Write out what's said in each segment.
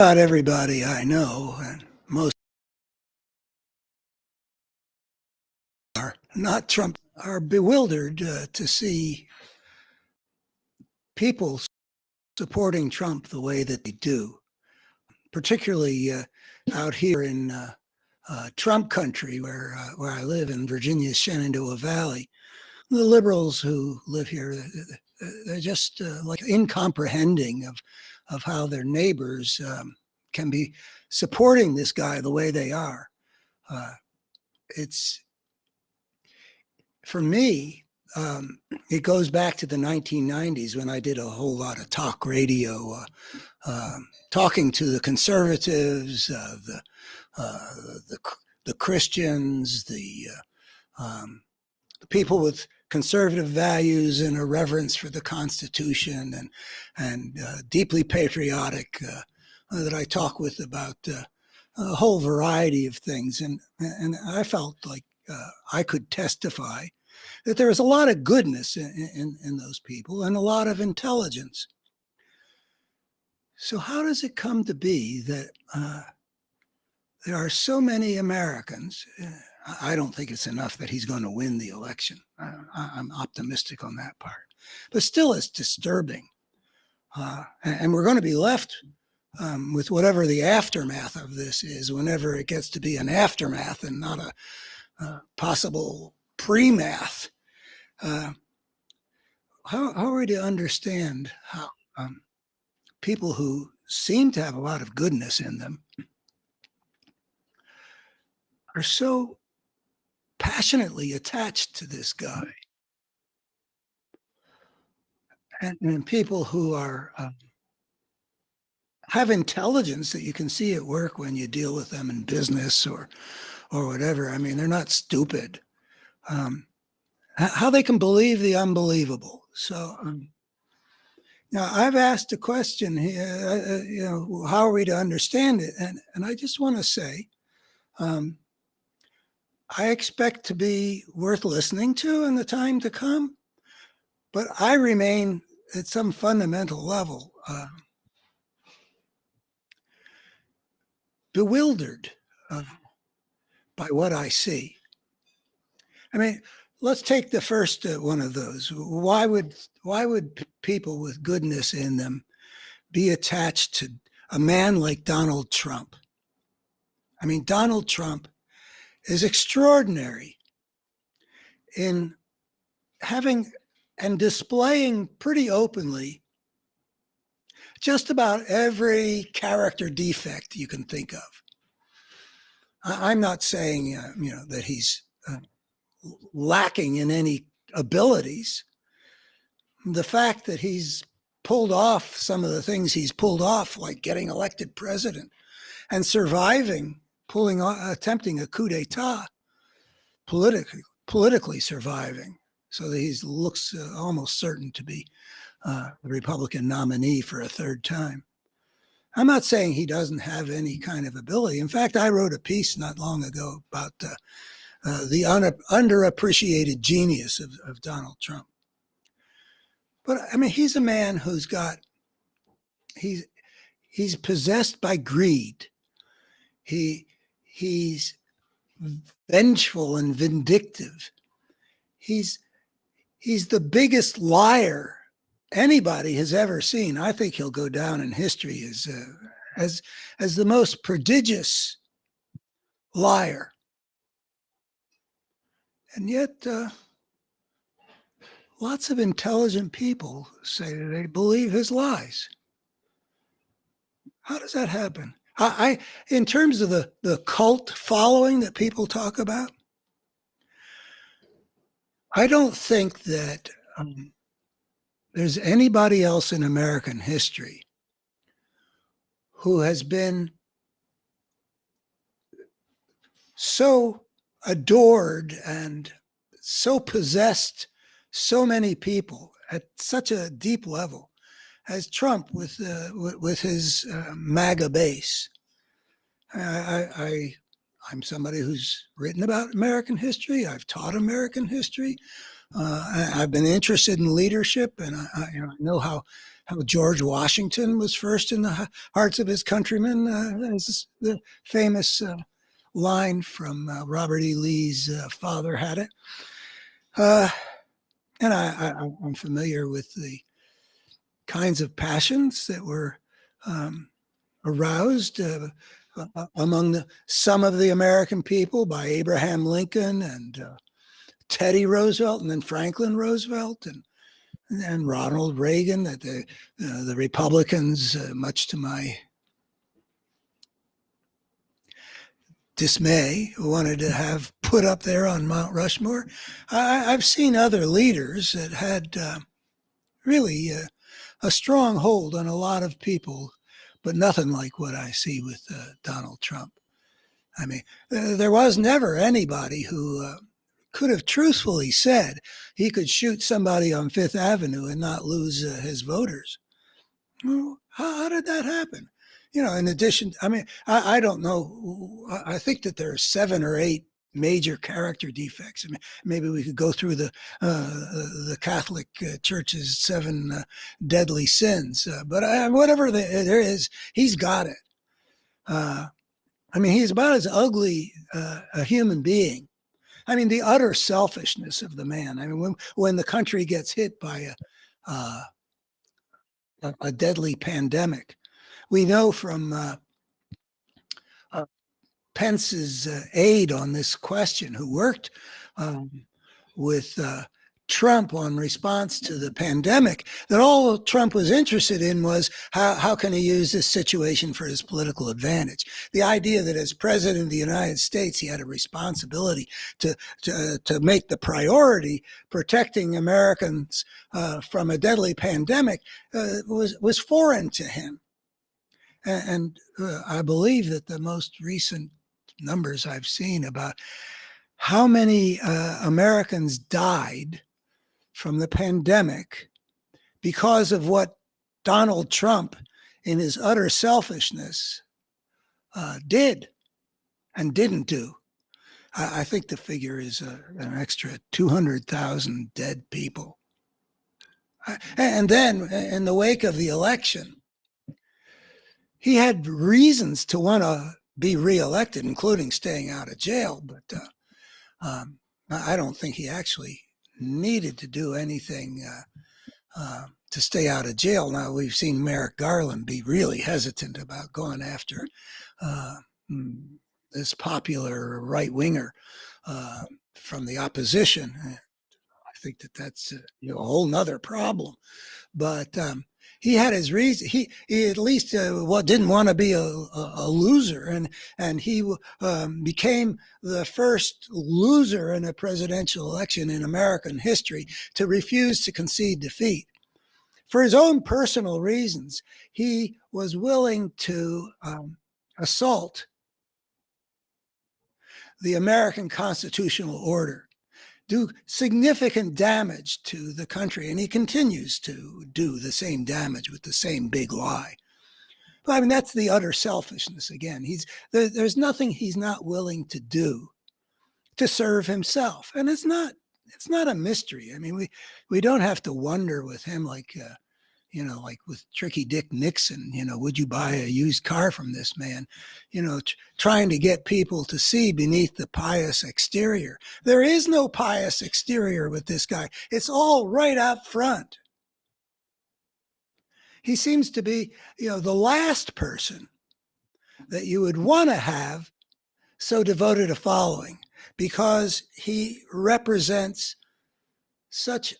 About everybody I know, and most are not Trump, are bewildered to see people supporting Trump the way that they do, particularly out here in Trump country, where I live in Virginia's Shenandoah Valley. The liberals who live here, they're just like incomprehending of how their neighbors can be supporting this guy the way they are. It's For me, it goes back to the 1990s when I did a whole lot of talk radio, talking to the conservatives, uh, the the Christians, the people with conservative values and a reverence for the Constitution, and deeply patriotic that I talk with about a whole variety of things, and I felt like I could testify that there is a lot of goodness in those people and a lot of intelligence. So how does it come to be that there are so many Americans? I don't think it's enough that he's going to win the election. I'm optimistic on that part, but still, it's disturbing, and we're going to be left with whatever the aftermath of this is, whenever it gets to be an aftermath and not a possible pre-math. How are we to understand how people who seem to have a lot of goodness in them are so passionately attached to this guy, and people who are have intelligence that you can see at work when you deal with them in business or whatever. I mean, they're not stupid. How they can believe the unbelievable. So now I've asked a question here, how are we to understand it? And I just want to say, I expect to be worth listening to in the time to come, but I remain at some fundamental level bewildered by what I see. I mean, let's take the first one of those. Why would people with goodness in them be attached to a man like Donald Trump? I mean, Donald Trump is extraordinary in having and displaying pretty openly just about every character defect you can think of. I'm not saying that he's lacking in any abilities. The fact that he's pulled off some of the things he's pulled off, like getting elected president and surviving, attempting a coup d'etat, politically surviving, so that he looks almost certain to be the Republican nominee for a third time. I'm not saying he doesn't have any kind of ability. In fact, I wrote a piece not long ago about the underappreciated genius of Donald Trump. But I mean, he's a man he's possessed by greed. He's vengeful and vindictive. He's the biggest liar anybody has ever seen. I think he'll go down in history as the most prodigious liar. And yet, lots of intelligent people say that they believe his lies. How does that happen? In terms of the cult following that people talk about, I don't think that there's anybody else in American history who has been so adored and so possessed so many people at such a deep level as Trump with his MAGA base. I'm somebody who's written about American history. I've taught American history. I've been interested in leadership, and I know how George Washington was first in the hearts of his countrymen. As the famous line from Robert E. Lee's father had it. Uh, and I'm familiar with the kinds of passions that were aroused among some of the American people by Abraham Lincoln and Teddy Roosevelt, and then Franklin Roosevelt, and Ronald Reagan. That the Republicans, much to my dismay, wanted to have put up there on Mount Rushmore. I've seen other leaders that had really a strong hold on a lot of people, but nothing like what I see with Donald Trump. I mean, there was never anybody who could have truthfully said he could shoot somebody on Fifth Avenue and not lose his voters. Well, how did that happen? In addition, I mean, I don't know. I think that there are 7 or 8 major character defects. I mean, maybe we could go through the Catholic Church's 7 deadly sins, but whatever there is, he's got it. I mean, he's about as ugly a human being. I mean, the utter selfishness of the man. I mean, when the country gets hit by a deadly pandemic, we know from Pence's aide on this question, who worked with Trump on response to the pandemic, that all Trump was interested in was how can he use this situation for his political advantage. The idea that as president of the United States, he had a responsibility to make the priority protecting Americans from a deadly pandemic was foreign to him. And I believe that the most recent numbers I've seen about how many Americans died from the pandemic because of what Donald Trump, in his utter selfishness, did and didn't do. I think the figure is an extra 200,000 dead people. And then in the wake of the election, he had reasons to want to be reelected, including staying out of jail. But I don't think he actually needed to do anything to stay out of jail. Now, we've seen Merrick Garland be really hesitant about going after this popular right-winger from the opposition. I think that's a whole nother problem. But he had his reason. He at least didn't want to be a loser, and he became the first loser in a presidential election in American history to refuse to concede defeat. For his own personal reasons, he was willing to assault the American constitutional order, do significant damage to the country, and he continues to do the same damage with the same big lie. But I mean, that's the utter selfishness again. There's nothing he's not willing to do to serve himself, and it's not a mystery. I mean, we don't have to wonder with him like like with Tricky Dick Nixon, would you buy a used car from this man? Trying to get people to see beneath the pious exterior. There is no pious exterior with this guy. It's all right up front. He seems to be, the last person that you would want to have so devoted a following, because he represents such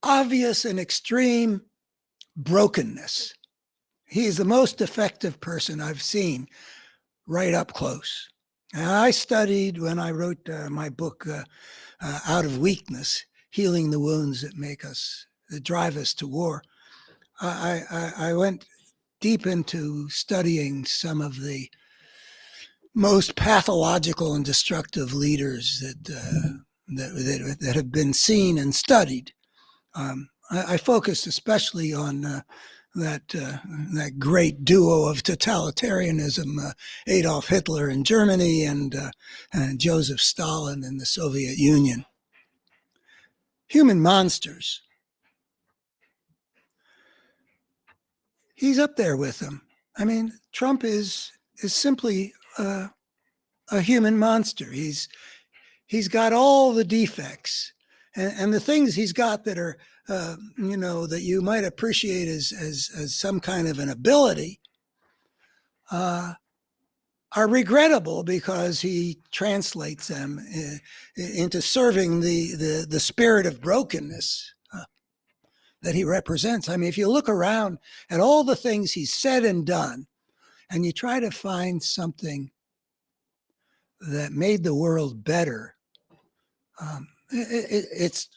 obvious and extreme brokenness. He is the most effective person I've seen right up close. And I studied, when I wrote my book, Out of Weakness, Healing the Wounds that Drive Us to War. I went deep into studying some of the most pathological and destructive leaders that have been seen and studied. I focused especially on that great duo of totalitarianism, Adolf Hitler in Germany and Joseph Stalin in the Soviet Union. human monsters. He's up there with them. I mean, Trump is simply a human monster. He's got all the defects, and the things he's got that are that you might appreciate as some kind of an ability are regrettable because he translates them into serving the spirit of brokenness that he represents. I mean, if you look around at all the things he's said and done, and you try to find something that made the world better, it's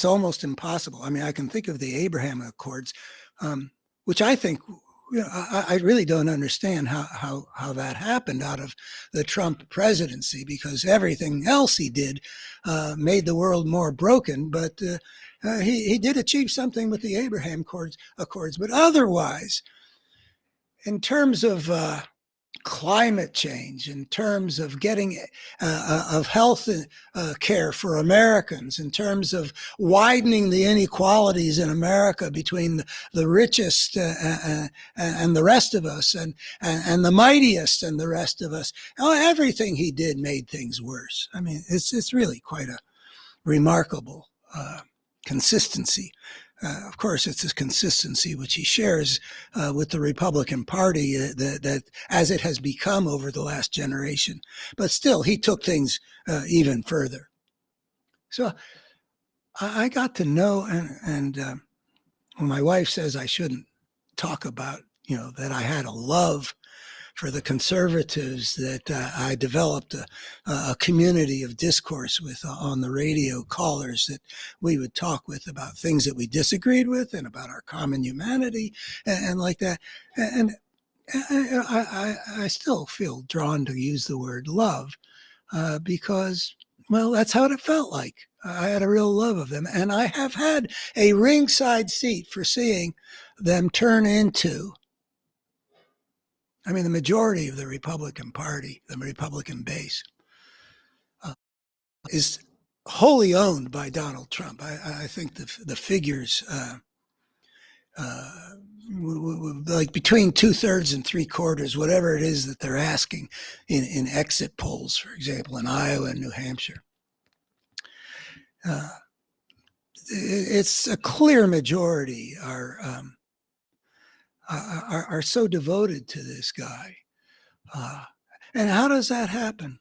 almost impossible. I mean, I can think of the Abraham Accords, which I think I really don't understand how that happened out of the Trump presidency, because everything else he did made the world more broken. But he did achieve something with the Abraham Accords. But otherwise, in terms of climate change, in terms of getting of health care for Americans, in terms of widening the inequalities in America between the richest and the rest of us, and the mightiest and the rest of us. Everything he did made things worse. I mean, it's really quite a remarkable consistency. Of course, it's this consistency which he shares with the Republican Party that as it has become over the last generation. But still, he took things even further. So I got to know, and when my wife says I shouldn't talk about, that I had a love for the conservatives, that I developed a community of discourse with on the radio callers that we would talk with about things that we disagreed with and about our common humanity and like that. And I still feel drawn to use the word love because, well, that's how it felt like. I had a real love of them. And I have had a ringside seat for seeing them turn into, I mean, the majority of the Republican Party, the Republican base, is wholly owned by Donald Trump. I think the figures, like between 2/3 and 3/4, whatever it is that they're asking in exit polls, for example, in Iowa and New Hampshire, it's a clear majority are so devoted to this guy. And how does that happen?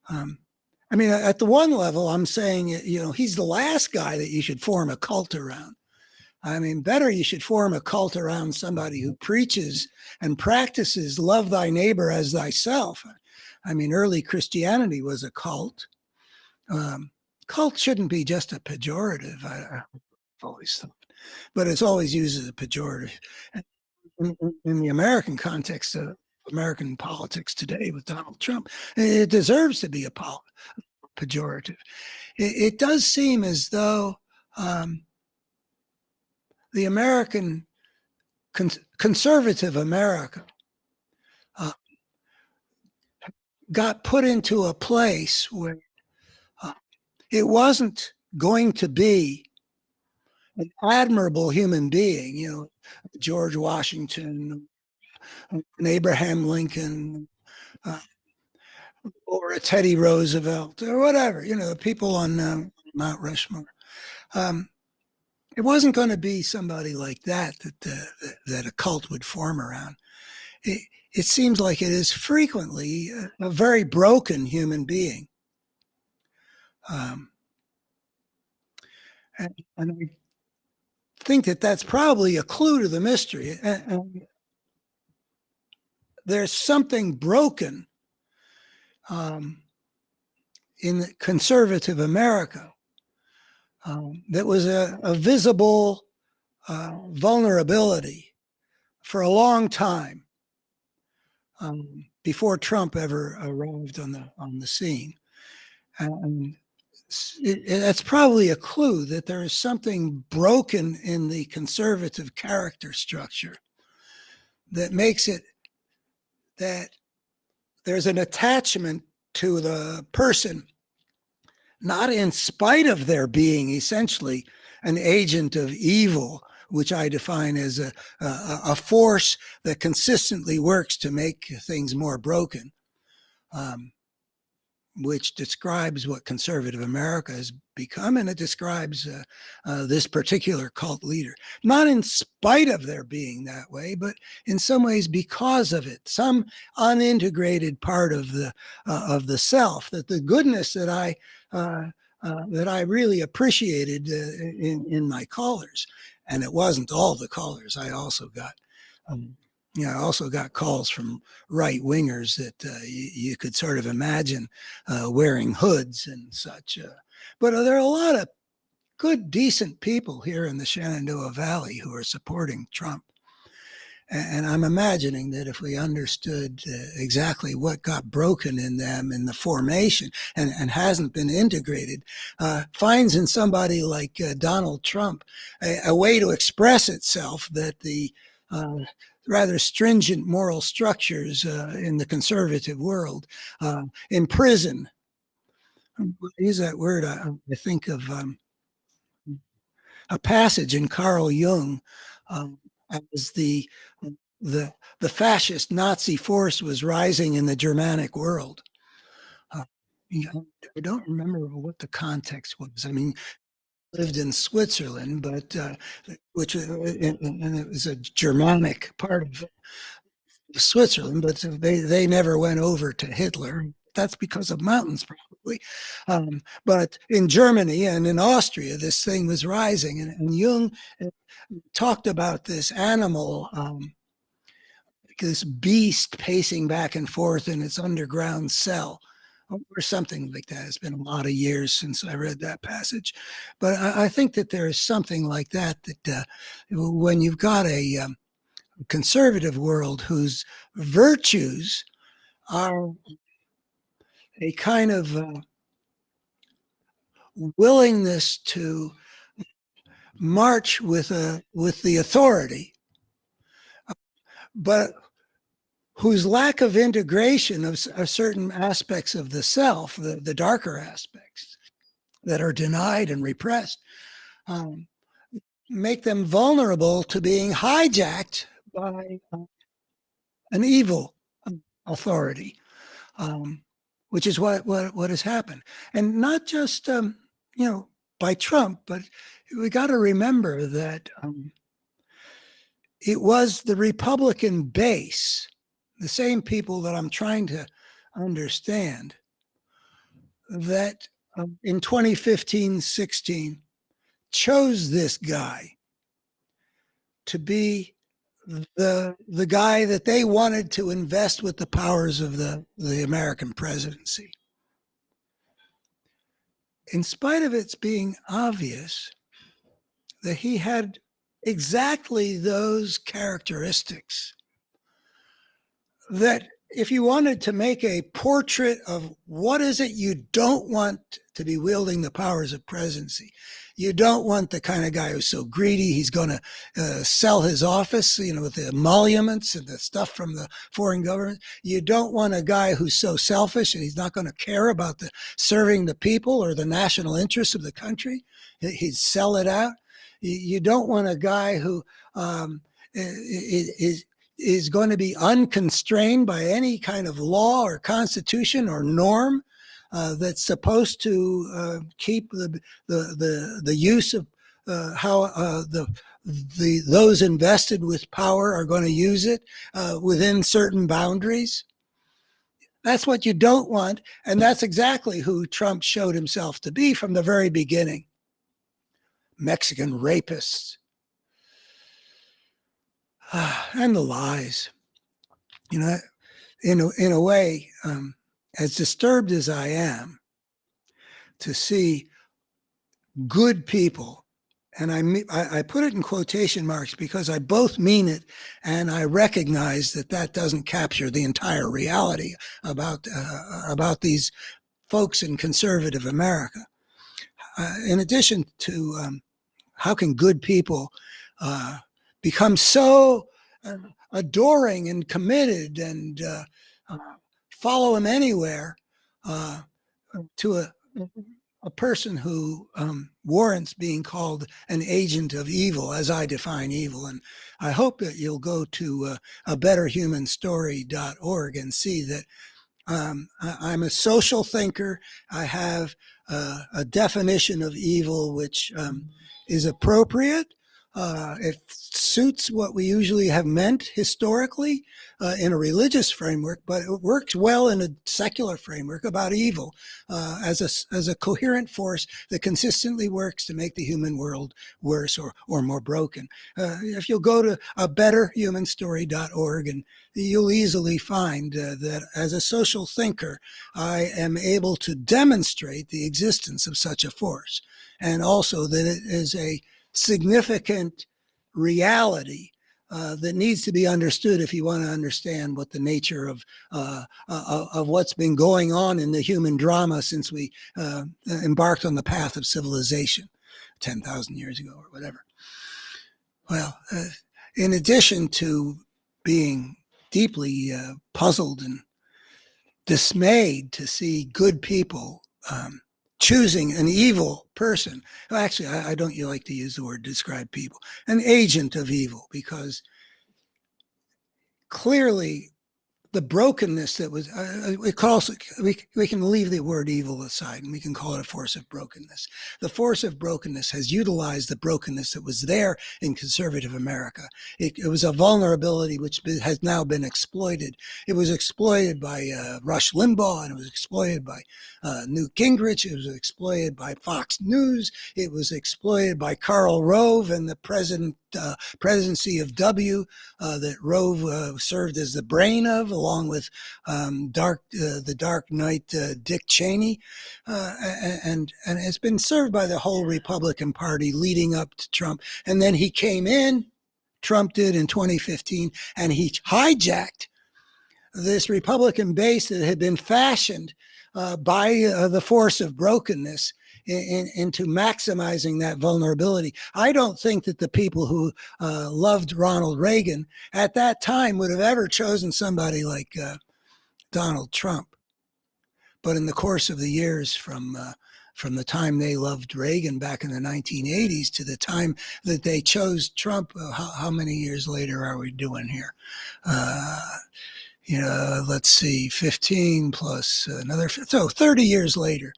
I mean, at the one level, I'm saying, he's the last guy that you should form a cult around. I mean, better you should form a cult around somebody who preaches and practices love thy neighbor as thyself. I mean, early Christianity was a cult. Cult shouldn't be just a pejorative. I've always thought, but it's always used as a pejorative. In the American context of American politics today with Donald Trump, it deserves to be a pejorative. It does seem as though the American conservative America got put into a place where it wasn't going to be an admirable human being, George Washington, Abraham Lincoln, or a Teddy Roosevelt, or whatever, the people on Mount Rushmore. It wasn't going to be somebody like that a cult would form around. It seems like it is frequently a very broken human being. And I think that's probably a clue to the mystery. And there's something broken in conservative America that was a visible vulnerability for a long time before Trump ever arrived on the scene. And that's probably a clue that there is something broken in the conservative character structure that makes it that there's an attachment to the person not in spite of their being essentially an agent of evil, which I define as a force that consistently works to make things more broken, um, which describes what conservative America has become, and it describes this particular cult leader. Not in spite of their being that way, but in some ways because of it. Some unintegrated part of the self, that the goodness that I really appreciated in my callers, and it wasn't all the callers. I also got. I also got calls from right wingers that you could sort of imagine wearing hoods and such. But there are a lot of good, decent people here in the Shenandoah Valley who are supporting Trump. And I'm imagining that if we understood exactly what got broken in them in the formation and hasn't been integrated, finds in somebody like Donald Trump a way to express itself that the rather stringent moral structures in the conservative world imprison. I use that word. I think of a passage in Carl Jung as the the fascist Nazi force was rising in the Germanic world. Uh, I don't remember what the context was. I mean, lived in Switzerland, but which and it was a Germanic part of Switzerland, but they never went over to Hitler. That's because of mountains, probably. But in Germany and in Austria, this thing was rising, and Jung talked about this animal, this beast pacing back and forth in its underground cell, or something like that. It's been a lot of years since I read that passage, but I think that there is something like that. That when you've got a conservative world whose virtues are a kind of willingness to march with the authority, but whose lack of integration of certain aspects of the self, the darker aspects that are denied and repressed, make them vulnerable to being hijacked by an evil authority, which is what has happened, and not just by Trump, but we got to remember that it was the Republican base, the same people that I'm trying to understand, that in 2015-16 chose this guy to be the guy that they wanted to invest with the powers of the American presidency. In spite of its being obvious that he had exactly those characteristics, that if you wanted to make a portrait of what is it you don't want to be wielding the powers of presidency, you don't want the kind of guy who's so greedy he's going to sell his office, with the emoluments and the stuff from the foreign government. You don't want a guy who's so selfish and he's not going to care about serving the people or the national interests of the country. He'd sell it out. You don't want a guy who is going to be unconstrained by any kind of law or constitution or norm that's supposed to keep the use of how those invested with power are going to use it within certain boundaries. That's what you don't want, and that's exactly who Trump showed himself to be from the very beginning. Mexican rapists. And the lies. In a way, as disturbed as I am to see good people, and I put it in quotation marks because I both mean it and I recognize that doesn't capture the entire reality about these folks in conservative America. In addition to how can good people become so adoring and committed and follow him anywhere to a person who warrants being called an agent of evil, as I define evil. And I hope that you'll go to abetterhumanstory.org and see that I'm a social thinker. I have a definition of evil which is appropriate. It suits what we usually have meant historically in a religious framework, but it works well in a secular framework about evil as a coherent force that consistently works to make the human world worse or more broken. If you'll go to abetterhumanstory.org, and you'll easily find that as a social thinker, I am able to demonstrate the existence of such a force, and also that it is a significant reality that needs to be understood if you want to understand what the nature of what's been going on in the human drama since we embarked on the path of civilization 10,000 years ago or whatever. Well, in addition to being deeply puzzled and dismayed to see good people choosing an evil person. Actually, I don't like to use the word describe people, an agent of evil, because clearly the brokenness that was, we can leave the word evil aside and we can call it a force of brokenness. The force of brokenness has utilized the brokenness that was there in conservative America. It was a vulnerability which has now been exploited. It was exploited by Rush Limbaugh, and it was exploited by Newt Gingrich. It was exploited by Fox News. It was exploited by Karl Rove and the presidency of W that Rove served as the brain of, along with the Dark Knight Dick Cheney, and it's been served by the whole Republican Party leading up to Trump. And then he came in, Trump did in 2015, and he hijacked this Republican base that had been fashioned by the force of brokenness into maximizing that vulnerability. I don't think that the people who loved Ronald Reagan at that time would have ever chosen somebody like Donald Trump. But in the course of the years, from the time they loved Reagan back in the 1980s to the time that they chose Trump, how many years later are we doing here? Let's see, 15 plus another, so 30 years later.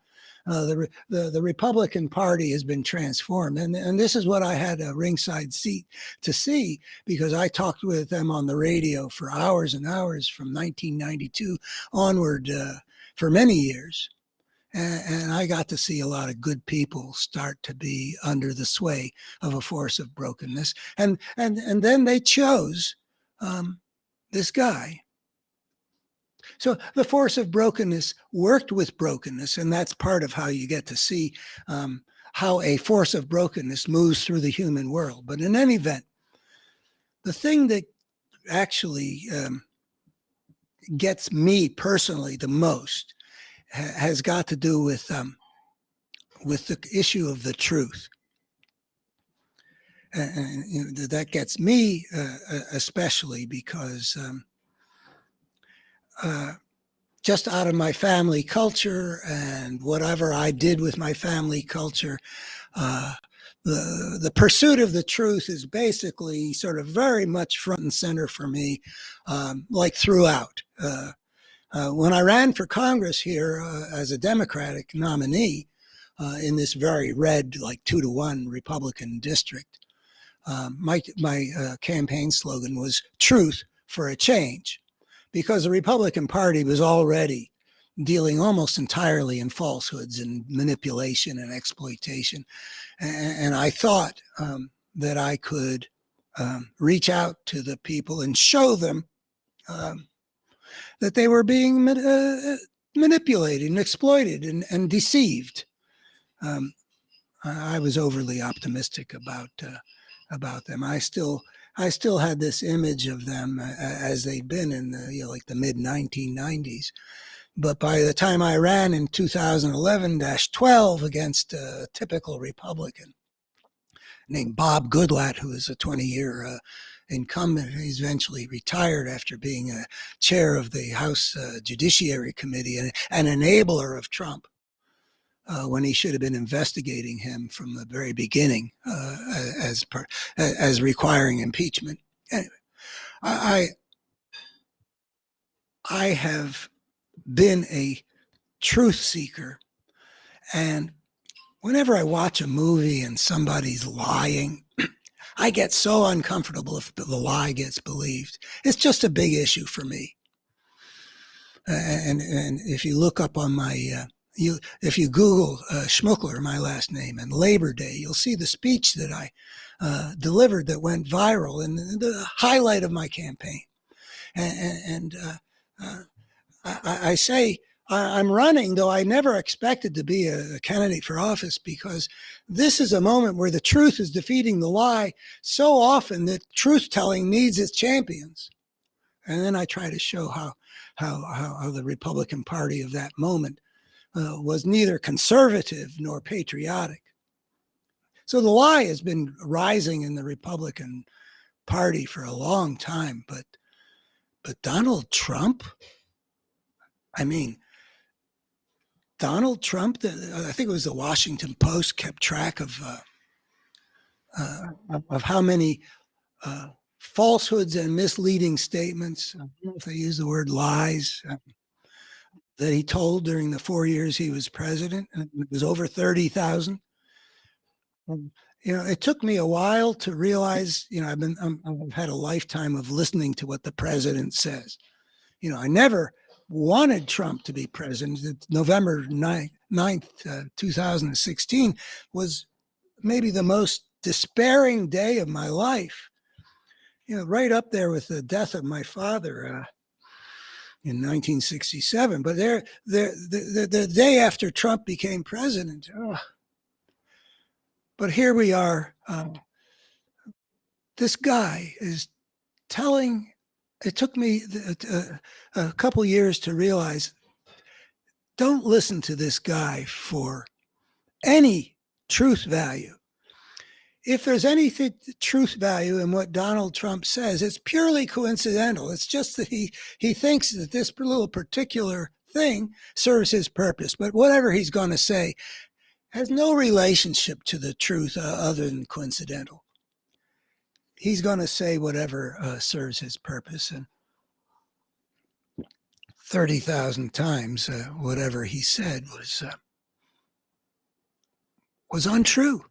The Republican Party has been transformed. And this is what I had a ringside seat to see, because I talked with them on the radio for hours and hours from 1992 onward for many years. And I got to see a lot of good people start to be under the sway of a force of brokenness. And then they chose this guy. So the force of brokenness worked with brokenness, and that's part of how you get to see how a force of brokenness moves through the human world. But in any event, the thing that actually gets me personally the most has got to do with the issue of the truth. And that gets me especially because just out of my family culture and whatever I did with my family culture, the pursuit of the truth is basically sort of very much front and center for me, like throughout. When I ran for Congress here as a Democratic nominee in this very red, like 2-to-1 Republican district, my campaign slogan was "Truth for a Change," because the Republican Party was already dealing almost entirely in falsehoods and manipulation and exploitation. And I thought that I could reach out to the people and show them that they were being manipulated and exploited and deceived. I was overly optimistic about them. I still had this image of them as they'd been in the like the mid 1990s. But by the time I ran in 2011-12 against a typical Republican named Bob Goodlatte, who is a 20-year incumbent, he's eventually retired after being a chair of the House Judiciary Committee and an enabler of Trump. when he should have been investigating him from the very beginning as requiring impeachment. Anyway, I I have been a truth seeker, and whenever I watch a movie and somebody's lying, I get so uncomfortable if the lie gets believed. It's just a big issue for me. And if you look up on my if you Google Schmuckler, my last name, and Labor Day, you'll see the speech that I delivered that went viral and the highlight of my campaign. And I say I'm running, though I never expected to be a candidate for office, because this is a moment where the truth is defeating the lie so often that truth telling needs its champions. And then I try to show how the Republican Party of that moment was neither conservative nor patriotic. So the lie has been rising in the Republican Party for a long time, but Donald Trump, I mean, Donald Trump, I think it was the Washington Post, kept track of how many falsehoods and misleading statements, I don't know if they use the word lies, that he told during the 4 years he was president, and it was over 30,000. It took me a while to realize, I've had a lifetime of listening to what the president says. I never wanted Trump to be president. November 9th, 2016 was maybe the most despairing day of my life. Right up there with the death of my father in 1967. But the day after Trump became president, but here we are. This guy is telling. It took me a couple years to realize, don't listen to this guy for any truth value. If there's any truth value in what Donald Trump says, it's purely coincidental. It's just that he thinks that this little particular thing serves his purpose. But whatever he's going to say has no relationship to the truth other than coincidental. He's going to say whatever serves his purpose. And 30,000 times whatever he said was untrue,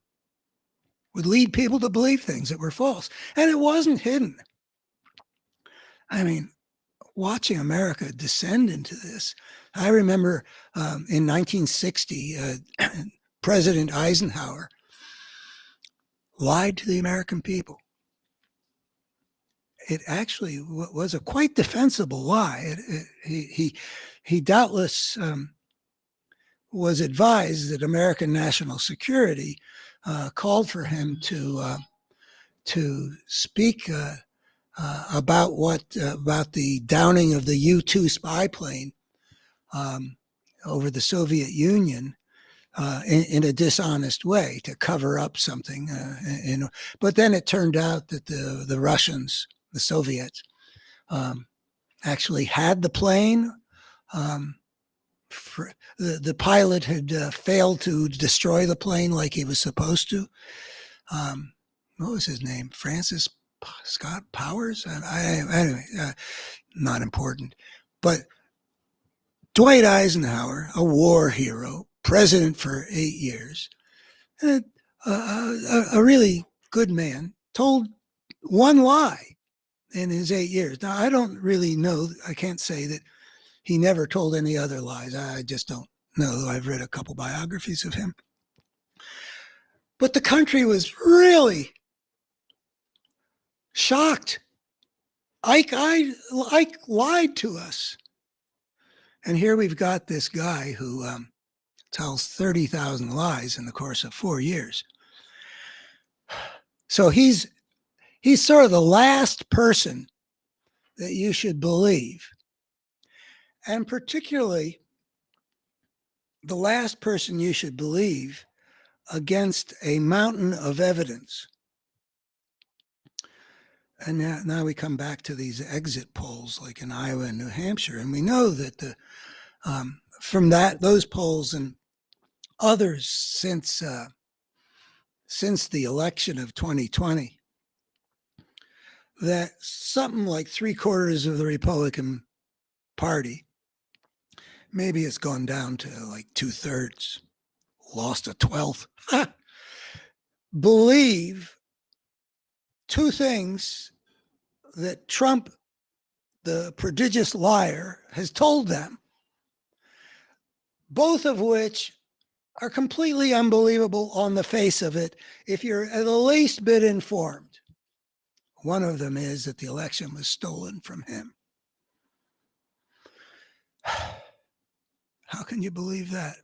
would lead people to believe things that were false. And it wasn't hidden. I mean, watching America descend into this, I remember in 1960, President Eisenhower lied to the American people. It actually was a quite defensible lie. He doubtless was advised that American national security called for him to speak about the downing of the U-2 spy plane over the Soviet Union in a dishonest way to cover up something. But then it turned out that the Russians, the Soviets, actually had the plane. The pilot had failed to destroy the plane like he was supposed to. What was his name? Francis Scott Powers? Anyway, not important. But Dwight Eisenhower, a war hero, president for 8 years, a really good man, told one lie in his 8 years. Now, I don't really know. I can't say that he never told any other lies. I just don't know. I've read a couple biographies of him. But the country was really shocked. Ike lied to us. And here we've got this guy who tells 30,000 lies in the course of 4 years. So he's sort of the last person that you should believe. And particularly the last person you should believe against a mountain of evidence. And now we come back to these exit polls like in Iowa and New Hampshire. And we know that from those polls in others since the election of 2020 that something like 3/4 of the Republican Party, maybe it's gone down to like 2/3, lost a 12th, believe two things that Trump, the prodigious liar, has told them, both of which are completely unbelievable on the face of it if you're the least bit informed. One of them is that the election was stolen from him. How can you believe that?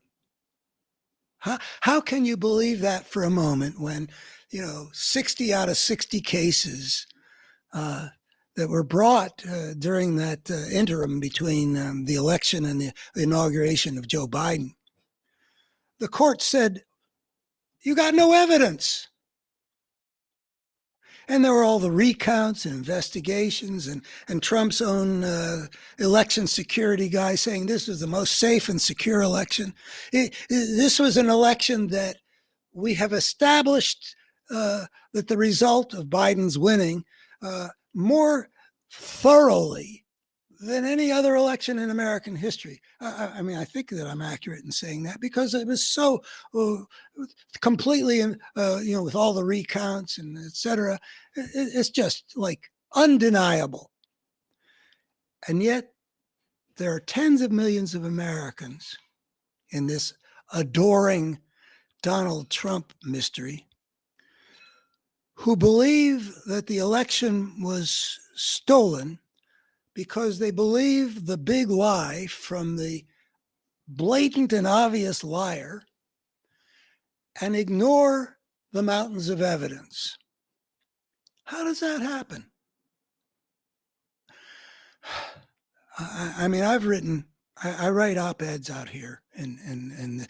How can you believe that for a moment when, 60 out of 60 cases that were brought during that interim between the election and the inauguration of Joe Biden, the court said, you got no evidence. And there were all the recounts and investigations and Trump's own election security guy saying this was the most safe and secure election. This was an election that we have established that the result of Biden's winning more thoroughly than any other election in American history. I mean, I think that I'm accurate in saying that because it was so completely, with all the recounts and et cetera, it's just like undeniable. And yet there are tens of millions of Americans in this adoring Donald Trump mystery who believe that the election was stolen because they believe the big lie from the blatant and obvious liar and ignore the mountains of evidence. How does that happen? I mean, I've written, I write op-eds out here in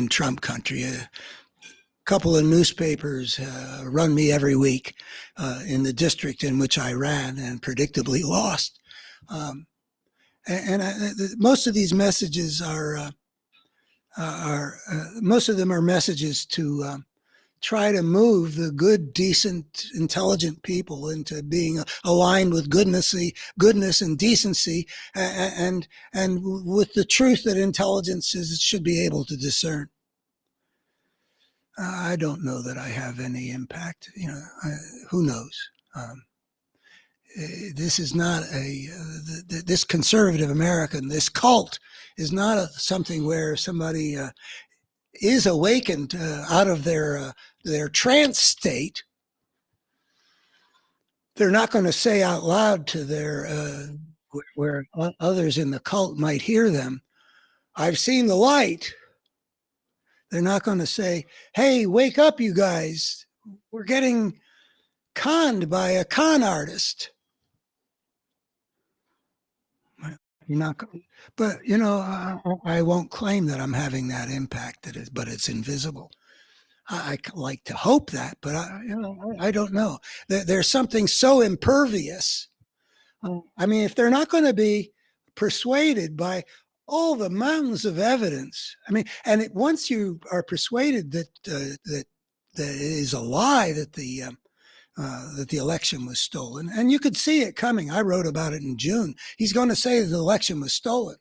Trump country. A couple of newspapers run me every week in the district in which I ran and predictably lost. Most of these messages are most of them are messages to try to move the good, decent, intelligent people into being aligned with goodness and decency, and with the truth that intelligence should be able to discern. I don't know that I have any impact. Who knows? This is not this conservative American, this cult is not something where somebody is awakened out of their trance state. They're not going to say out loud to their where others in the cult might hear them, I've seen the light. They're not going to say, hey, wake up, you guys. We're getting conned by a con artist. You're not, but I won't claim that I'm having that impact. But it's invisible. I like to hope that, but I don't know. There's something so impervious. I mean, if they're not going to be persuaded by all the mountains of evidence, I mean, and once you are persuaded that that it is a lie that the election was stolen, and you could see it coming. I wrote about it in June. He's going to say that the election was stolen.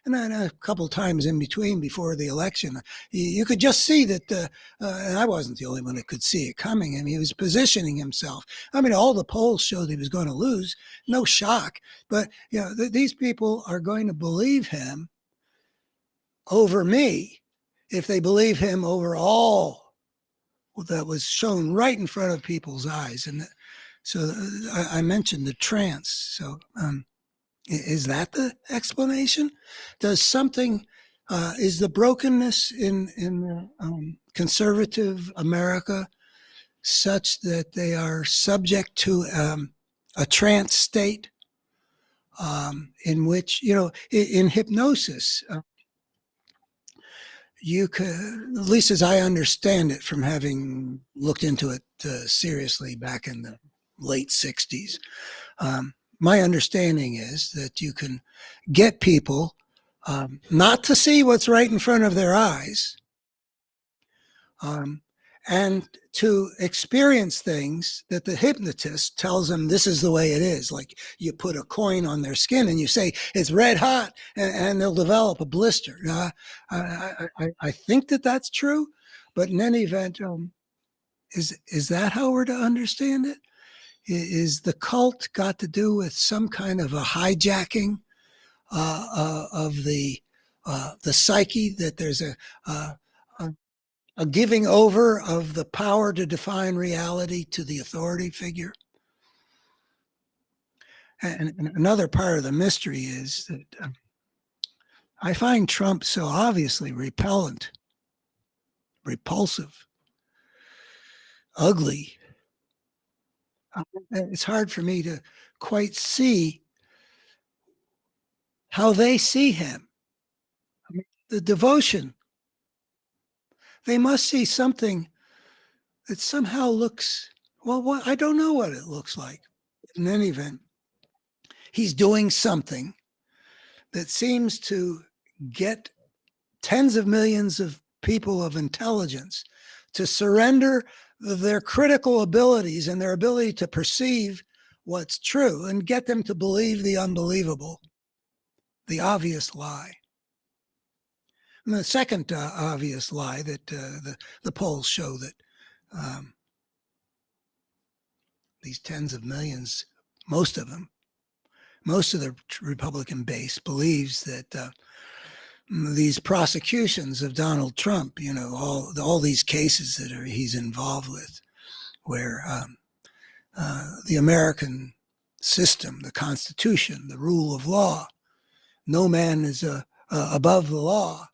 And then a couple of times in between before the election, you could just see that, and I wasn't the only one that could see it coming. I mean, he was positioning himself. I mean, all the polls showed he was going to lose. No shock. But, these people are going to believe him over me if they believe him over all that was shown right in front of people's eyes. And so I mentioned the trance. So is that the explanation? Does something, is the brokenness in conservative America such that they are subject to a trance state in which, in hypnosis, you could, at least as I understand it from having looked into it seriously back in the late 60s, my understanding is that you can get people not to see what's right in front of their eyes, um, and to experience things that the hypnotist tells them this is the way it is. Like you put a coin on their skin and you say it's red hot, and they'll develop a blister. I think that that's true, but in any event, is that how we're to understand it? Is the cult got to do with some kind of a hijacking of the psyche, that there's a, a giving over of the power to define reality to the authority figure? And another part of the mystery is that I find Trump so obviously repellent, repulsive, ugly. It's hard for me to quite see how they see him. I mean, the devotion. They must see something that somehow looks, well, what, I don't know what it looks like. In any event, he's doing something that seems to get tens of millions of people of intelligence to surrender their critical abilities and their ability to perceive what's true and get them to believe the unbelievable, the obvious lie. And the second obvious lie that the polls show that these tens of millions, most of them, most of the Republican base believes that these prosecutions of Donald Trump, you know, all these cases that he's involved with, where the American system, the Constitution, the rule of law, no man is above the law,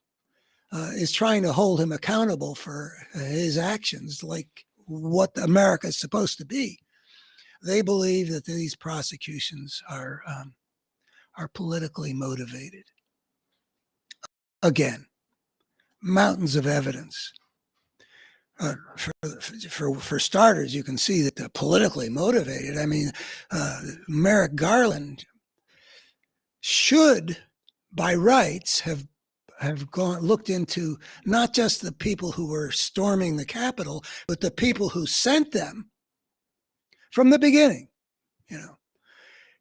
is trying to hold him accountable for his actions, like what America is supposed to be. They believe that these prosecutions are politically motivated. Again, mountains of evidence. For starters, you can see that they're politically motivated. I mean, Merrick Garland should, by rights, have looked into not just the people who were storming the Capitol, but the people who sent them from the beginning. You know,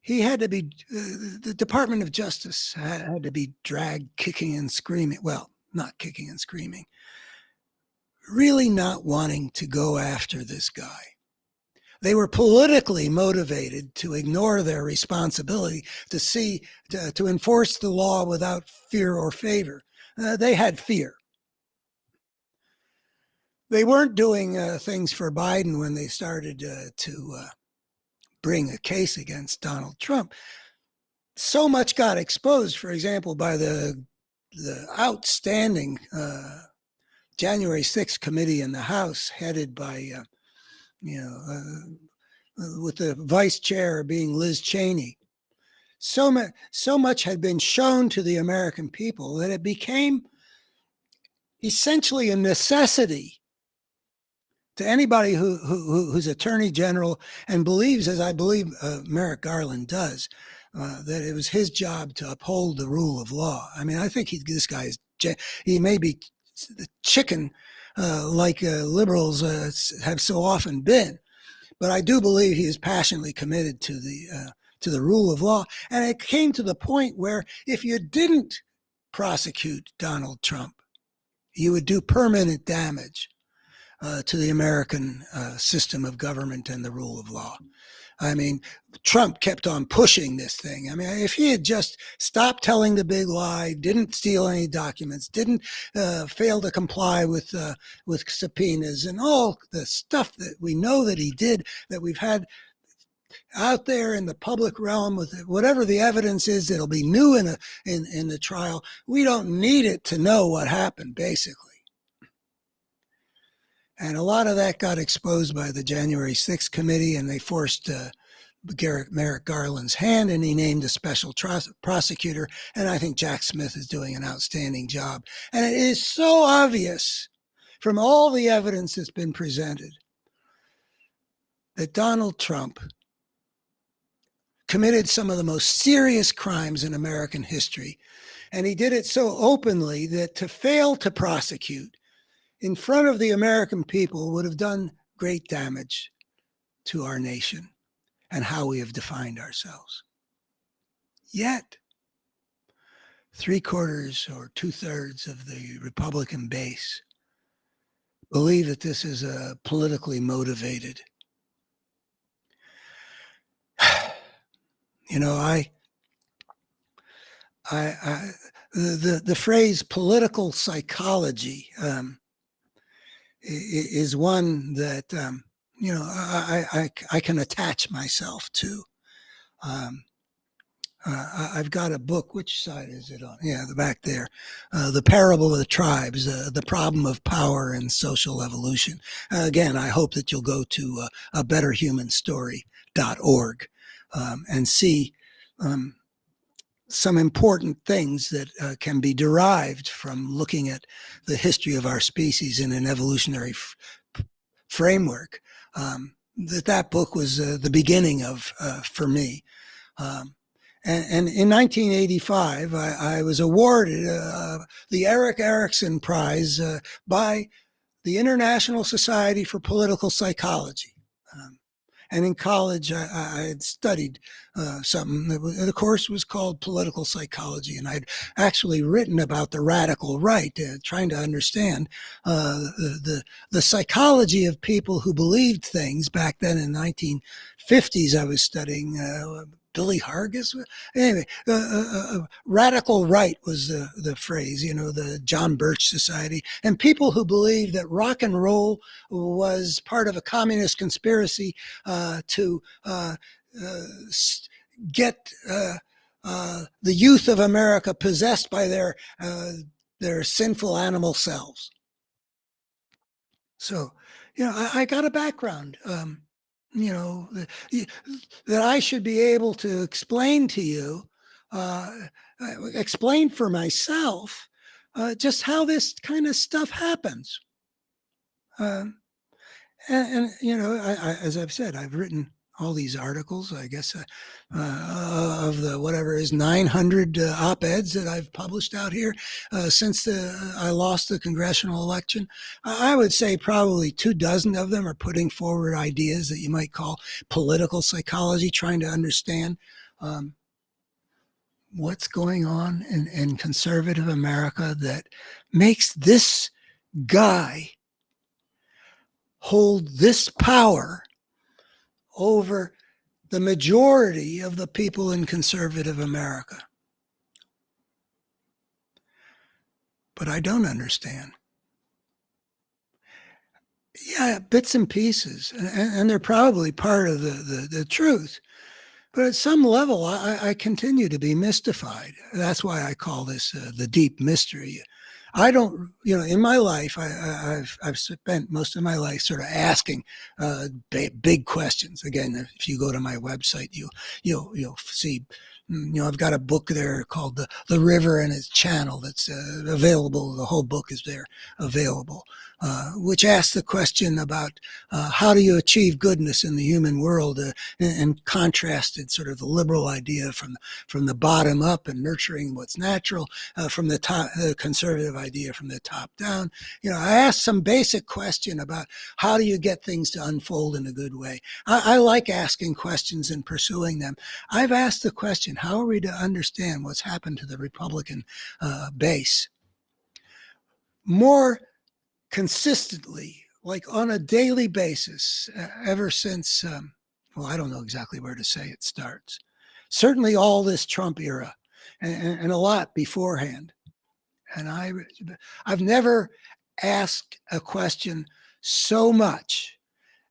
he had to be, the Department of Justice had to be dragged kicking and screaming. Well, not kicking and screaming, really not wanting to go after this guy. They were politically motivated to ignore their responsibility to enforce the law without fear or favor. They had fear. They weren't doing things for Biden when they started to bring a case against Donald Trump. So much got exposed, for example, by the outstanding January 6th committee in the House, headed by, with the vice chair being Liz Cheney. So much had been shown to the American people that it became essentially a necessity to anybody who's attorney general and believes, as I believe Merrick Garland does, that it was his job to uphold the rule of law. I mean, I think this guy he may be the chicken like liberals have so often been, but I do believe he is passionately committed to the rule of law. And it came to the point where if you didn't prosecute Donald Trump, you would do permanent damage to the American system of government and the rule of law. I mean, Trump kept on pushing this thing. I mean, if he had just stopped telling the big lie, didn't steal any documents, didn't fail to comply with subpoenas and all the stuff that we know that he did, that we've had out there in the public realm, with whatever the evidence is, it'll be new in the trial. We don't need it to know what happened, basically. And a lot of that got exposed by the January 6th committee, and they forced Merrick Garland's hand, and he named a special prosecutor. And I think Jack Smith is doing an outstanding job. And it is so obvious from all the evidence that's been presented that Donald Trump committed some of the most serious crimes in American history. And he did it so openly that to fail to prosecute in front of the American people would have done great damage to our nation and how we have defined ourselves. Yet, 3/4 or 2/3 of the Republican base believe that this is a politically motivated. You know, the phrase political psychology is one that I can attach myself to. I've got a book. Which side is it on? Yeah, the back there. The Parable of the Tribes, the problem of power and social evolution. Again, I hope that you'll go to abetterhumanstory.org and see some important things that can be derived from looking at the history of our species in an evolutionary framework. That book was the beginning of for me. And in 1985, I was awarded the Erik Erikson Prize by the International Society for Political Psychology. And in college, I had studied something. The course was called Political Psychology, and I'd actually written about the radical right, trying to understand the psychology of people who believed things back then in the 1950s. I was studying Billy Hargis. Anyway, radical right was the phrase, the John Birch Society, and people who believed that rock and roll was part of a communist conspiracy to get the youth of America possessed by their sinful animal selves. So, I got a background. That I should be able to explain to you, explain for myself, just how this kind of stuff happens. And as I've said, I've written all these articles, I guess, of the whatever is 900 op-eds that I've published out here since I lost the congressional election. I would say probably 24 of them are putting forward ideas that you might call political psychology, trying to understand what's going on in conservative America that makes this guy hold this power over the majority of the people in conservative America. But I don't understand. Yeah, bits and pieces, and they're probably part of the truth. But at some level, I continue to be mystified. That's why I call this the deep mystery. I don't, in my life, I've spent most of my life sort of asking big questions. Again, if you go to my website, you'll see, I've got a book there called the River and Its Channel that's available. The whole book is there available, which asks the question about how do you achieve goodness in the human world, and contrasted sort of the liberal idea from the bottom up and nurturing what's natural, from the top, conservative idea from the top down. I asked some basic question about how do you get things to unfold in a good way. I like asking questions and pursuing them. I've asked the question, how are we to understand what's happened to the Republican base more consistently, like on a daily basis, ever since, I don't know exactly where to say it starts. Certainly all this Trump era and a lot beforehand. And I've never asked a question so much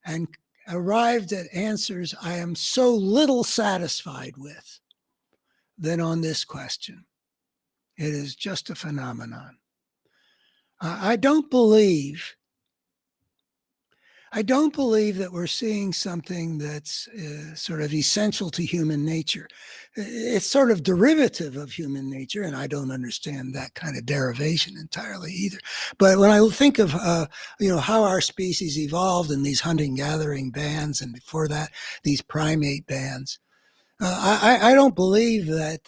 and arrived at answers I am so little satisfied with than on this question. It is just a phenomenon. I don't believe that we're seeing something that's sort of essential to human nature. It's sort of derivative of human nature, and I don't understand that kind of derivation entirely either. But when I think of how our species evolved in these hunting-gathering bands, and before that, these primate bands, I don't believe that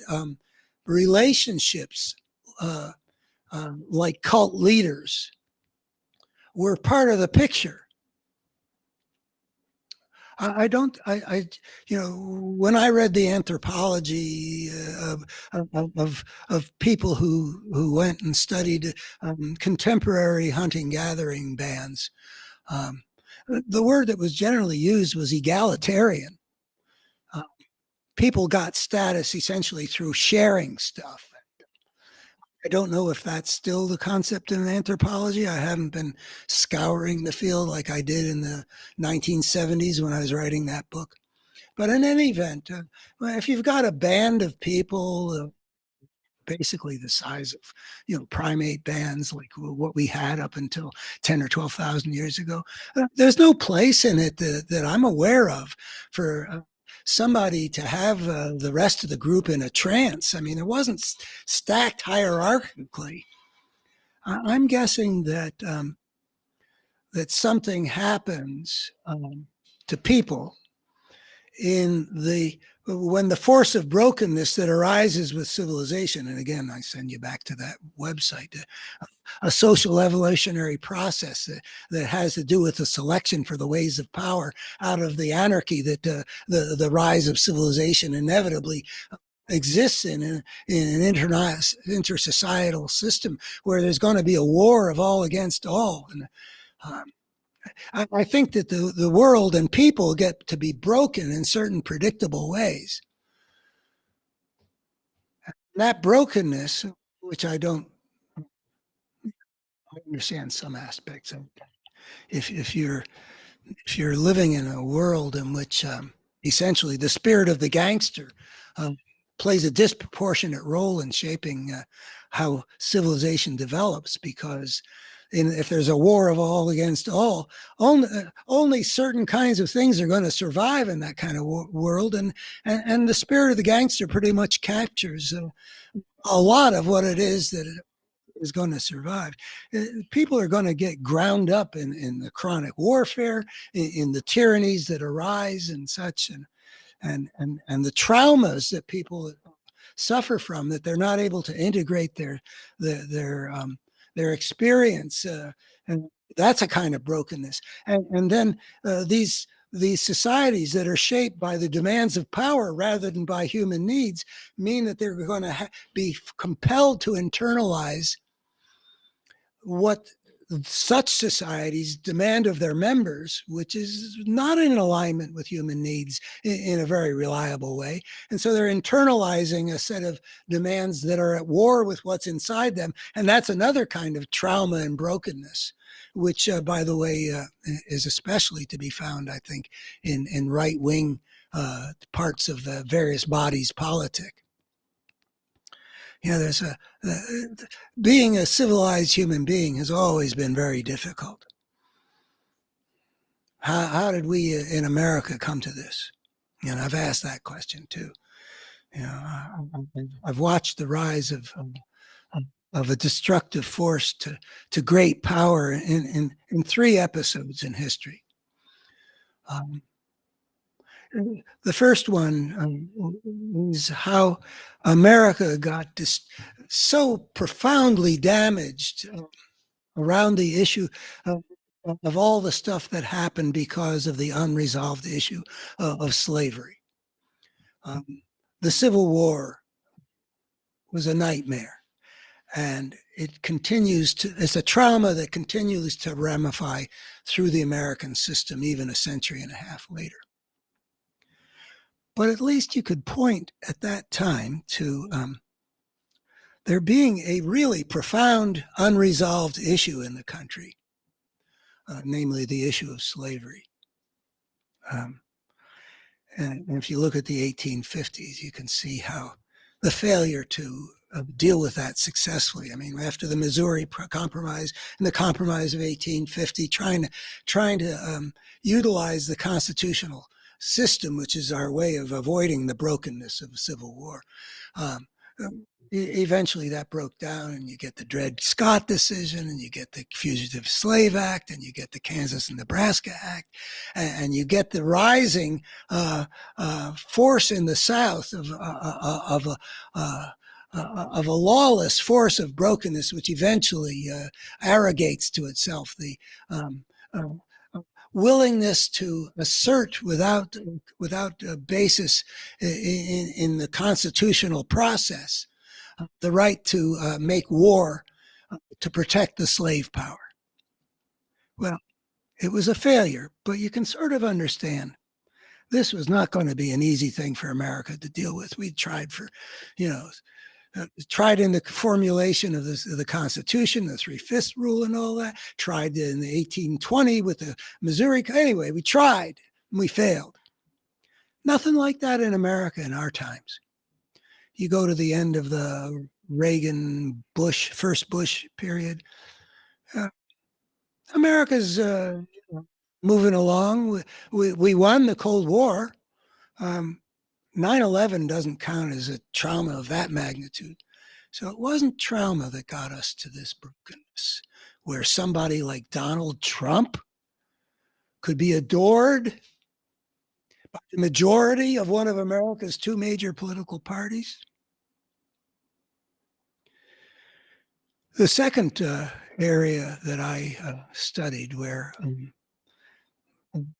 relationships like cult leaders were part of the picture. I don't, you know, when I read the anthropology of people who went and studied contemporary hunting gathering bands, um, the word that was generally used was egalitarian. Uh, People got status essentially through sharing stuff. I don't know if that's still the concept in anthropology. I haven't been scouring the field like I did in the 1970s when I was writing that book. But in any event, if you've got a band of people, basically the size of, you know, primate bands like what we had up until 10 or 12,000 years ago, there's no place in it that I'm aware of for somebody to have the rest of the group in a trance. I mean, it wasn't stacked hierarchically. I'm guessing that something happens to people in the when the force of brokenness that arises with civilization, and again, I send you back to that website, a social evolutionary process that has to do with the selection for the ways of power out of the anarchy that the rise of civilization inevitably exists in an intersocietal system where there's going to be a war of all against all. And um, I think that the world and people get to be broken in certain predictable ways. That brokenness, which I don't understand some aspects of, if you're living in a world in which essentially the spirit of the gangster um, plays a disproportionate role in shaping how civilization develops, because if there's a war of all against all, only certain kinds of things are going to survive in that kind of world, and the spirit of the gangster pretty much captures a lot of what it is that is going to survive. People are going to get ground up in the chronic warfare, in the tyrannies that arise and such, and the traumas that people suffer from, that they're not able to integrate their experience, and that's a kind of brokenness. And then these societies that are shaped by the demands of power rather than by human needs mean that they're going to be compelled to internalize what such societies demand of their members, which is not in alignment with human needs in a very reliable way. And so they're internalizing a set of demands that are at war with what's inside them. And that's another kind of trauma and brokenness, which, by the way, is especially to be found, I think, in right-wing parts of the various bodies politic. You know, being a civilized human being has always been very difficult. How did we in America come to this? You know, I've asked that question too. You know, I've watched the rise of a destructive force to great power in 3 episodes in history. The first one is how America got so profoundly damaged around the issue of all the stuff that happened because of the unresolved issue of slavery. The Civil War was a nightmare, and it's a trauma that continues to ramify through the American system even a century and a half later. But at least you could point at that time to there being a really profound unresolved issue in the country, namely the issue of slavery. And if you look at the 1850s, you can see how the failure to deal with that successfully. I mean, after the Missouri Compromise and the Compromise of 1850, trying to utilize the constitutional system, which is our way of avoiding the brokenness of the Civil War. Eventually that broke down, and you get the Dred Scott decision, and you get the Fugitive Slave Act, and you get the Kansas and Nebraska Act, and you get the rising force in the South of of a lawless force of brokenness, which eventually arrogates to itself the willingness to assert without a basis in the constitutional process the right to make war to protect the slave power. Well, it was a failure, but you can sort of understand this was not going to be an easy thing for America to deal with. We tried for, tried in the formulation of the Constitution, the 3/5 rule and all that, tried in the 1820 with the Missouri. Anyway, we tried and we failed. Nothing like that in America in our times. You go to the end of the Reagan, Bush, first Bush period, America's moving along. We won the Cold War. 9/11 doesn't count as a trauma of that magnitude. So it wasn't trauma that got us to this brokenness, where somebody like Donald Trump could be adored by the majority of one of America's two major political parties. The second area that I studied where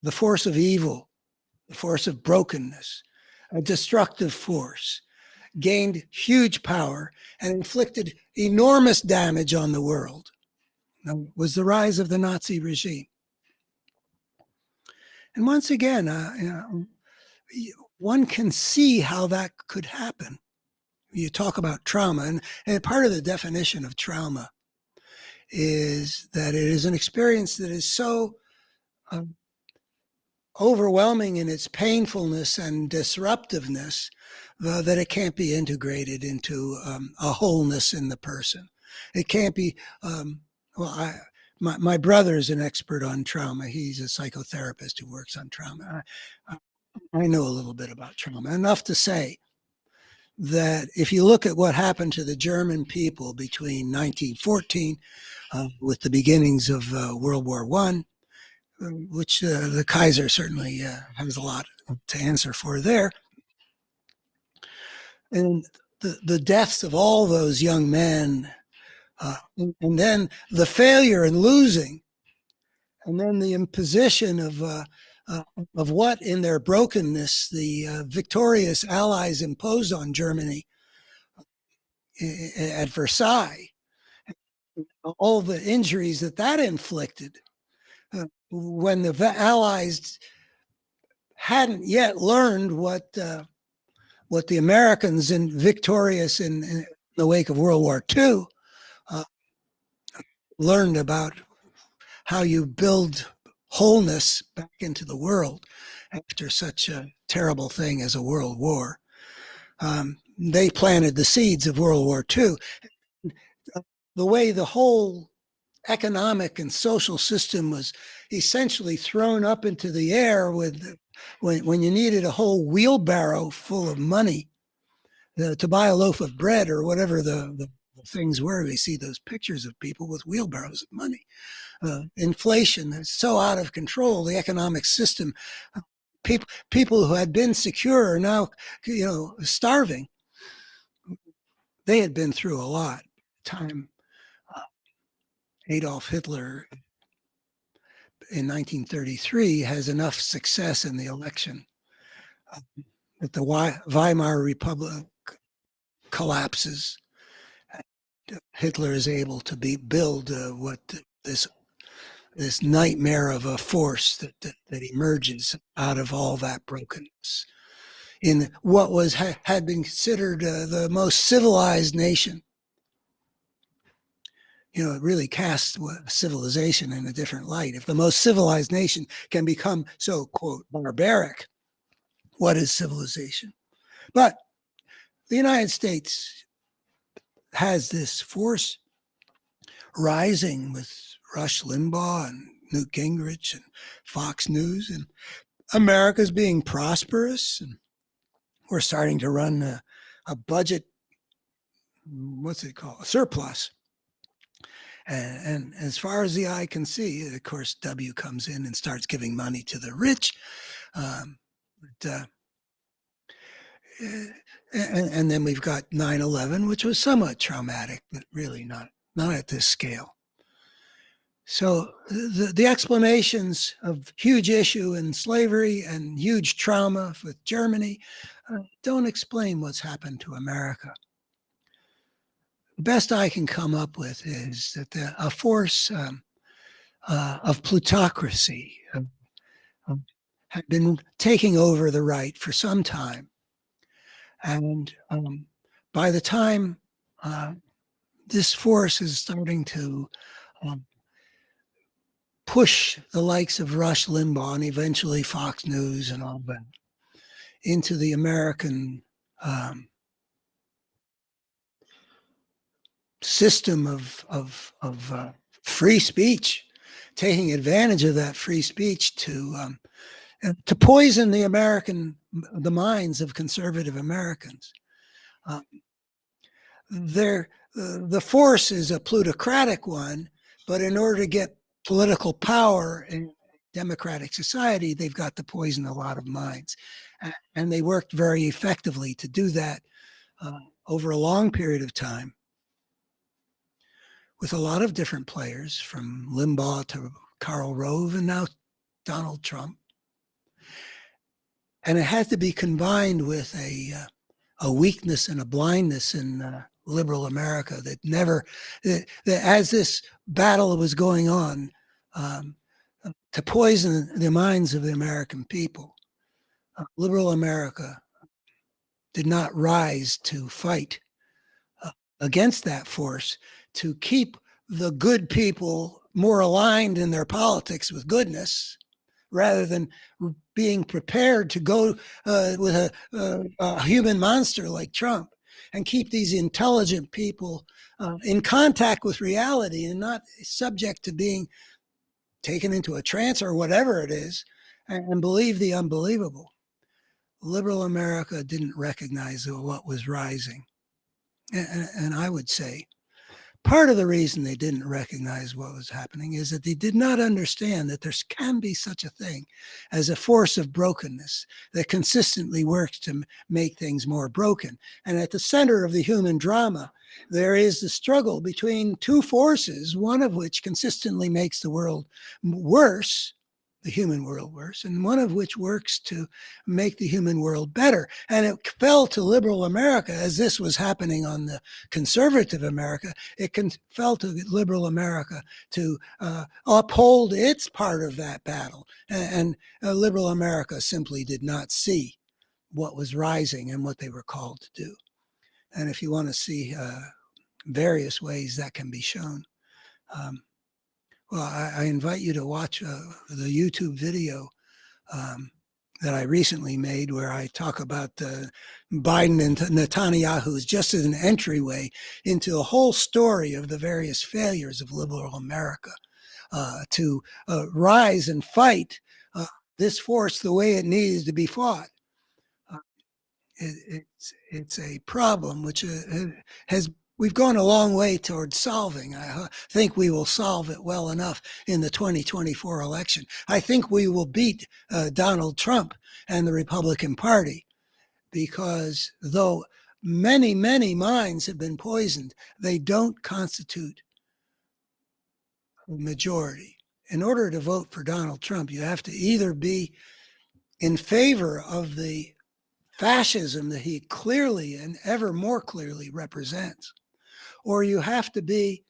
the force of evil, the force of brokenness, a destructive force, gained huge power and inflicted enormous damage on the world, was the rise of the Nazi regime. And once again, one can see how that could happen. You talk about trauma, and part of the definition of trauma is that it is an experience that is so overwhelming in its painfulness and disruptiveness that it can't be integrated into a wholeness in the person. It can't be, my brother is an expert on trauma. He's a psychotherapist who works on trauma. I know a little bit about trauma, enough to say that if you look at what happened to the German people between 1914 with the beginnings of World War I, which the Kaiser certainly has a lot to answer for there, and the deaths of all those young men, and then the failure and losing, and then the imposition of what in their brokenness the victorious Allies imposed on Germany at Versailles, all the injuries that inflicted, when the Allies hadn't yet learned what the Americans victorious in the wake of World War II learned about how you build wholeness back into the world after such a terrible thing as a world war. They planted the seeds of World War II. The way the whole economic and social system was essentially thrown up into the air with when you needed a whole wheelbarrow full of money to buy a loaf of bread or whatever the things were. We see those pictures of people with wheelbarrows of money. Inflation is so out of control. The economic system, people who had been secure are now, starving. They had been through a lot. Time Adolf Hitler in 1933 has enough success in the election that the Weimar Republic collapses. Hitler is able to build what this nightmare of a force that emerges out of all that brokenness in what had been considered the most civilized nation. It really casts civilization in a different light. If the most civilized nation can become so, quote, barbaric, what is civilization? But the United States has this force rising with Rush Limbaugh and Newt Gingrich and Fox News, and America's being prosperous, and we're starting to run a budget, what's it called, a surplus. And as far as the eye can see, of course, W comes in and starts giving money to the rich. But And then we've got 9/11, which was somewhat traumatic, but really not at this scale. So the explanations of huge issue in slavery and huge trauma with Germany don't explain what's happened to America. The best I can come up with is that a force of plutocracy had been taking over the right for some time. And by the time this force is starting to push the likes of Rush Limbaugh and eventually Fox News and all that into the American system of free speech, taking advantage of that free speech to poison the minds of conservative Americans. The force is a plutocratic one, but in order to get political power in democratic society, they've got to poison a lot of minds. And they worked very effectively to do that over a long period of time with a lot of different players, from Limbaugh to Karl Rove and now Donald Trump. And it had to be combined with a weakness and a blindness in liberal America that as this battle was going on, to poison the minds of the American people, liberal America did not rise to fight against that force, to keep the good people more aligned in their politics with goodness, rather than being prepared to go with a human monster like Trump and keep these intelligent people in contact with reality and not subject to being taken into a trance or whatever it is and believe the unbelievable. Liberal America didn't recognize what was rising. And I would say part of the reason they didn't recognize what was happening is that they did not understand that there can be such a thing as a force of brokenness that consistently works to make things more broken. And at the center of the human drama, there is the struggle between two forces, one of which consistently makes the world worse, the human world worse, and one of which works to make the human world better. And it fell to liberal America, as this was happening on the conservative America, it fell to liberal America to uphold its part of that battle. And liberal America simply did not see what was rising and what they were called to do. And if you want to see various ways that can be shown, well, I invite you to watch the YouTube video that I recently made where I talk about Biden and Netanyahu just as an entryway into a whole story of the various failures of liberal America to rise and fight this force the way it needs to be fought. It's a problem which we've gone a long way towards solving. I think we will solve it well enough in the 2024 election. I think we will beat Donald Trump and the Republican Party, because though many, many minds have been poisoned, they don't constitute a majority. In order to vote for Donald Trump, you have to either be in favor of the fascism that he clearly and ever more clearly represents, or you have to be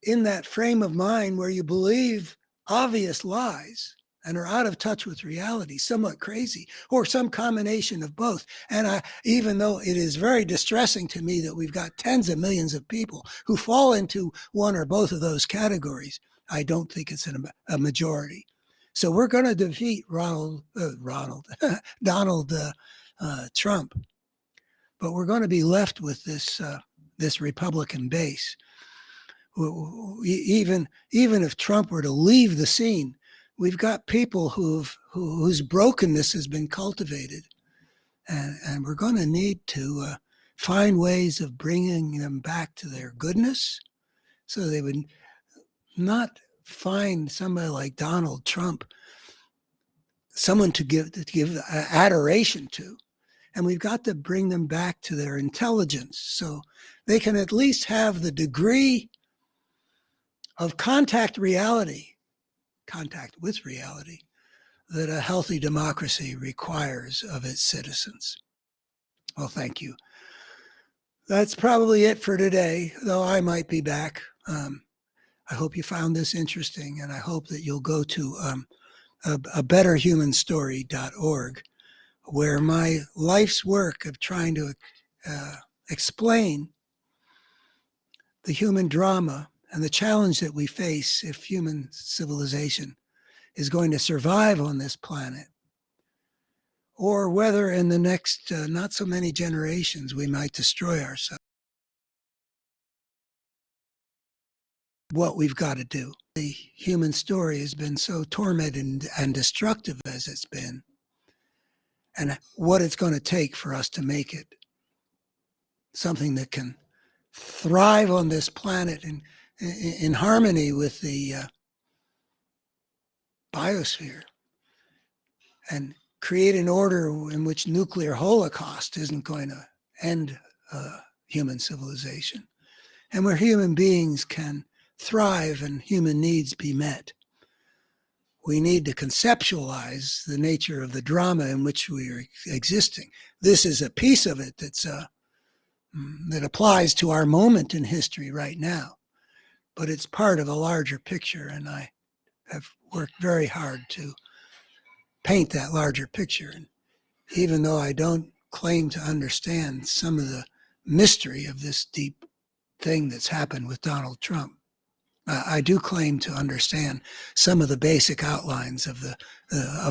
in that frame of mind where you believe obvious lies and are out of touch with reality, somewhat crazy, or some combination of both. And even though it is very distressing to me that we've got tens of millions of people who fall into one or both of those categories, I don't think it's a majority. So we're going to defeat Donald Trump, but we're going to be left with this Republican base. Even if Trump were to leave the scene, we've got people whose brokenness has been cultivated, and we're going to need to find ways of bringing them back to their goodness, so they would not find somebody like Donald Trump someone to give adoration to, and we've got to bring them back to their intelligence so they can at least have the degree of contact with reality that a healthy democracy requires of its citizens. Well, thank you. That's probably it for today, though I might be back. I hope you found this interesting, and I hope that you'll go to a betterhumanstory.org, where my life's work of trying to explain the human drama and the challenge that we face if human civilization is going to survive on this planet, or whether in the next not so many generations we might destroy ourselves. What we've got to do. The human story has been so tormented and destructive as it's been, and what it's going to take for us to make it something that can thrive on this planet in harmony with the biosphere, and create an order in which nuclear holocaust isn't going to end human civilization, and where human beings can thrive and human needs be met. We need to conceptualize the nature of the drama in which we are existing. This is a piece of it that applies to our moment in history right now, but it's part of a larger picture, and I have worked very hard to paint that larger picture. And even though I don't claim to understand some of the mystery of this deep thing that's happened with Donald Trump, I do claim to understand some of the basic outlines of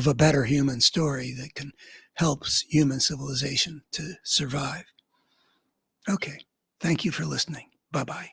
a better human story that can help human civilization to survive. Okay, thank you for listening. Bye-bye.